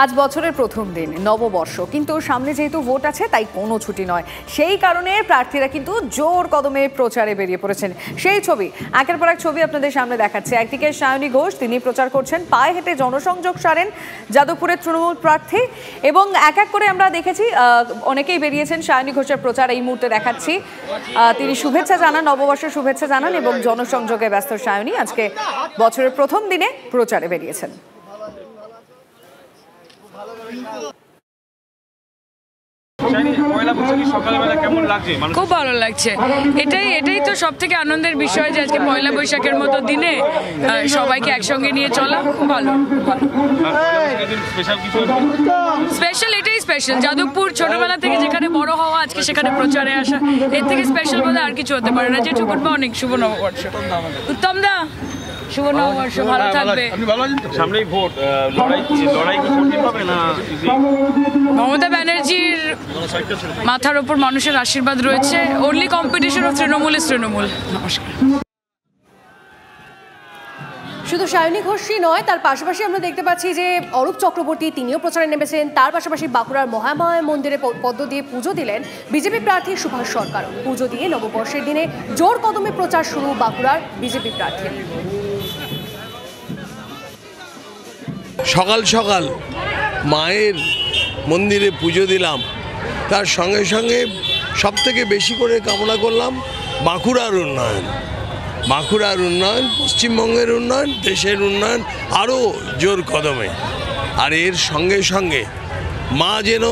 আজ বছরের প্রথম দিন, নববর্ষ, কিন্তু সামনে যেহেতু ভোট আছে তাই কোনো ছুটি নয়। সেই কারণে প্রার্থীরা কিন্তু জোর কদমে প্রচারে বেরিয়ে পড়েছেন। সেই ছবি, একের পর এক ছবি আপনাদের সামনে দেখাচ্ছে। একদিকে সায়নী ঘোষ, তিনি প্রচার করছেন, পায়ে হেঁটে জনসংযোগ সারেন যাদবপুরের তৃণমূল প্রার্থী, এবং এক এক করে আমরা দেখেছি অনেকেই বেরিয়েছেন। সায়নী ঘোষের প্রচার এই মুহূর্তে দেখাচ্ছি। তিনি শুভেচ্ছা জানান, নববর্ষের শুভেচ্ছা জানান এবং জনসংযোগে ব্যস্ত সায়নী আজকে বছরের প্রথম দিনে প্রচারে বেরিয়েছেন। খুব ভালো লাগছে। এটাই তো সব থেকে আনন্দের বিষয় যে আজকে পয়লা বৈশাখের মতো দিনে সবাইকে একসঙ্গে নিয়ে চলা খুব ভালো। স্পেশাল এটাই স্পেশাল, যাদবপুর ছোটবেলা থেকে যেখানে বড় হওয়া, আজকে সেখানে প্রচারে আসা, এর থেকে স্পেশাল বলে আর কিছু হতে পারে না। যেটু গুড মর্নিং, শুভ নববর্ষ। উত্তম দা, শুভ নববর্ষ, ভালো থাকবে। সামনেই ভোট, লড়াই কি কঠিন হবে না? মমতা ব্যানার্জির মাথার ওপর মানুষের আশীর্বাদ রয়েছে। Only competition of Trinamool is Trinamool. নমস্কার। শুধু সায়নী ঘোষই নয়, তার পাশাপাশি আমরা দেখতে পাচ্ছি যে অরূপ চক্রবর্তী, তিনিও প্রচারে নেমেছেন। তার পাশাপাশি বাঁকুড়ার মহামায়া মন্দিরে পদ্ম দিয়ে পুজো দিলেন বিজেপি প্রার্থী সুভাষ সরকার। পুজো দিয়ে নববর্ষের দিনে জোর কদমে প্রচার শুরু বাঁকুড়ার বিজেপি প্রার্থী। সকাল সকাল মায়ের মন্দিরে পুজো দিলাম, তার সঙ্গে সঙ্গে সবথেকে বেশি করে কামনা করলাম বাঁকুড়ার উন্নয়ন, বাঁকুড়ার উন্নয়ন, পশ্চিমবঙ্গের উন্নয়ন, দেশের উন্নয়ন আরও জোর কদমে। আর এর সঙ্গে সঙ্গে মা যেন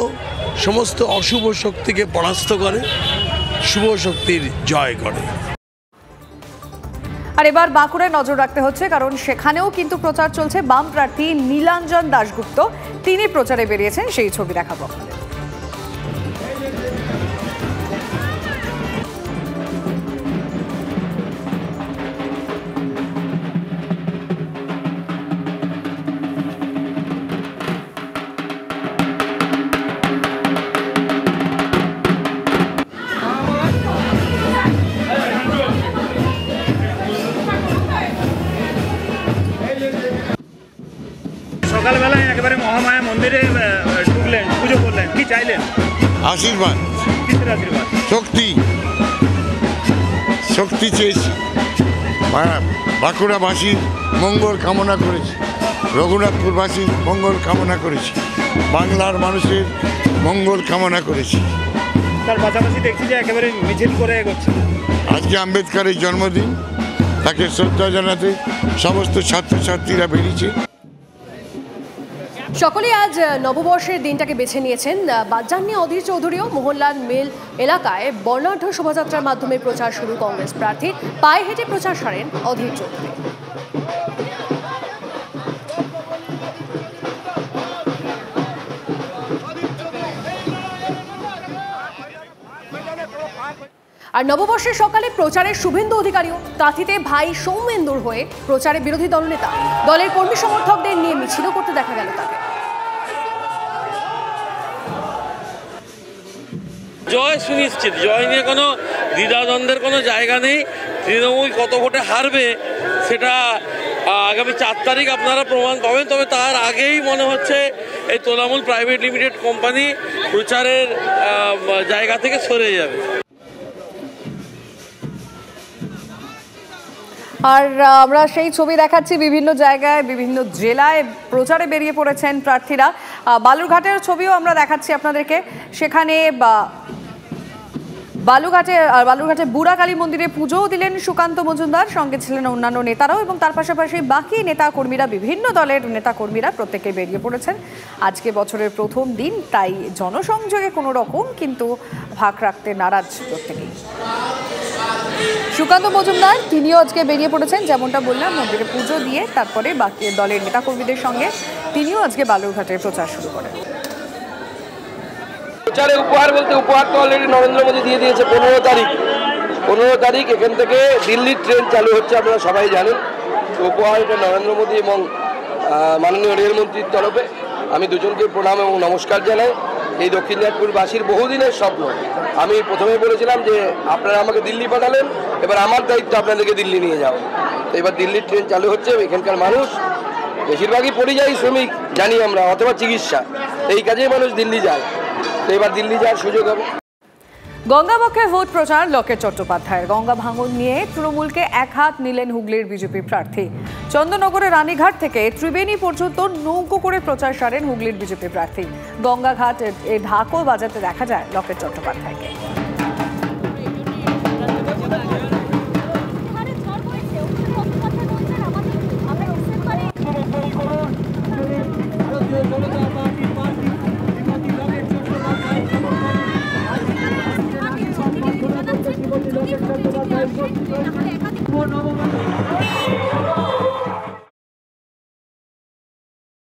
সমস্ত অশুভ শক্তিকে পরাস্ত করে, শুভ শক্তির জয় করে। আর এবার বাঁকুড়ায় নজর রাখতে হচ্ছে, কারণ সেখানেও কিন্তু প্রচার চলছে। বাম প্রার্থী নীলাঞ্জন দাশগুপ্ত, তিনি প্রচারে বেরিয়েছেন, সেই ছবি দেখাবো আপনাদের। সকালবেলায় একেবারে মহামায়া মন্দিরে ঢুকলেন, পুজো করলেন, কি চাইলেন? আশীর্বাদ। কিসের আশীর্বাদ? শক্তি চেয়েছি, বাঁকুড়াবাসীর মঙ্গল কামনা করেছি, রঘুনাথপুরবাসীর মঙ্গল কামনা করেছি, বাংলার মানুষের মঙ্গল কামনা করেছি। তার পাশাপাশি দেখছি যে একেবারে মিছিল করে এগোচ্ছে। আজকে আম্বেদকরের জন্মদিন, তাকে শ্রদ্ধা জানাতে সমস্ত ছাত্রছাত্রীরা বেরিয়েছে। সকলেই আজ নববর্ষের দিনটাকে বেছে নিয়েছেন। বাদ যাননি অধীর চৌধুরীও। মোহনলাল মিল এলাকায় বর্ণাঢ্য শোভাযাত্রার মাধ্যমে প্রচার শুরু কংগ্রেস প্রার্থীর। পায়ে হেঁটে প্রচার সারেন অধীর চৌধুরী। আর নববর্ষের সকালে প্রচারে শুভেন্দু অধিকারীও। কাঁথিতে ভাই সৌমেন্দুর হয়ে প্রচারে বিরোধী দলনেতা। দলের কর্মী সমর্থকদের নিয়ে মিছিলও করতে দেখা গেল তাকে। জয় সুনিশ্চিত, জয় নিয়ে কোনো দ্বিধাদ্বন্দ্বের কোনো জায়গা নেই। তৃণমূল কত ভোটে হারবে সেটা আগামী 4 তারিখ আপনারা প্রমাণ পাবেন। তবে তার আগেই মনে হচ্ছে এই তৃণমূল প্রাইভেট লিমিটেড কোম্পানি প্রচারের জায়গা থেকে সরে যাবে। আর আমরা সেই ছবি দেখাচ্ছি, বিভিন্ন জায়গায়, বিভিন্ন জেলায় প্রচারে বেরিয়ে পড়েছেন প্রার্থীরা। বালুরঘাটের ছবিও আমরা দেখাচ্ছি আপনাদেরকে। সেখানে বালুরঘাটে বুড়া কালী মন্দিরে পুজোও দিলেন সুকান্ত মজুমদার, সঙ্গে ছিলেন অন্যান্য নেতারাও, এবং তার পাশাপাশি বাকি নেতাকর্মীরা, বিভিন্ন দলের নেতাকর্মীরা প্রত্যেকে বেরিয়ে পড়েছেন। আজকে বছরের প্রথম দিন, তাই জনসংযোগে কোনো রকম কিন্তু ভাগ রাখতে নারাজ প্রত্যেকেই। সুকান্ত মজুমদার, তিনিও আজকে বেরিয়ে পড়েছেন, যেমনটা বললাম, মন্দিরে পুজো দিয়ে তারপরে বাকি দলের নেতাকর্মীদের সঙ্গে তিনিও আজকে বালুরঘাটে প্রচার শুরু করেন। প্রচারে উপহার বলতে, উপহার তো অলরেডি নরেন্দ্র মোদী দিয়ে দিয়েছে। 15 তারিখ এখান থেকে দিল্লির ট্রেন চালু হচ্ছে, আপনারা সবাই জানেন। তো উপহার এটা নরেন্দ্র মোদী এবং মাননীয় রেলমন্ত্রীর তরফে। আমি দুজনকে প্রণাম এবং নমস্কার জানাই। এই দক্ষিণ দিনাজপুরবাসীর বহুদিনের স্বপ্ন। আমি প্রথমে বলেছিলাম যে আপনারা আমাকে দিল্লি পাঠালেন, এবার আমার দায়িত্ব আপনাদেরকে দিল্লি নিয়ে যাওয়া। তো এবার দিল্লির ট্রেন চালু হচ্ছে। এখানকার মানুষ বেশিরভাগই পরিযায়ী শ্রমিক, জানি আমরা, অথবা চিকিৎসা, এই কাজেই মানুষ দিল্লি যায়। তো এবার দিল্লি যাওয়ার সুযোগ হবে। গঙ্গাবক্ষে ভোট প্রচার লোকেট চট্টোপাধ্যায়ের। গঙ্গা ভাঙন নিয়ে তৃণমূলকে এক হাত নিলেন হুগলির বিজেপি প্রার্থী। চন্দননগরের রানীঘাট থেকে ত্রিবেণী পর্যন্ত নৌকো করে প্রচার সারেন হুগলির বিজেপি প্রার্থী। গঙ্গাঘাট এ ঢাকও বাজাতে দেখা যায় লোকেট চট্টোপাধ্যায়কে।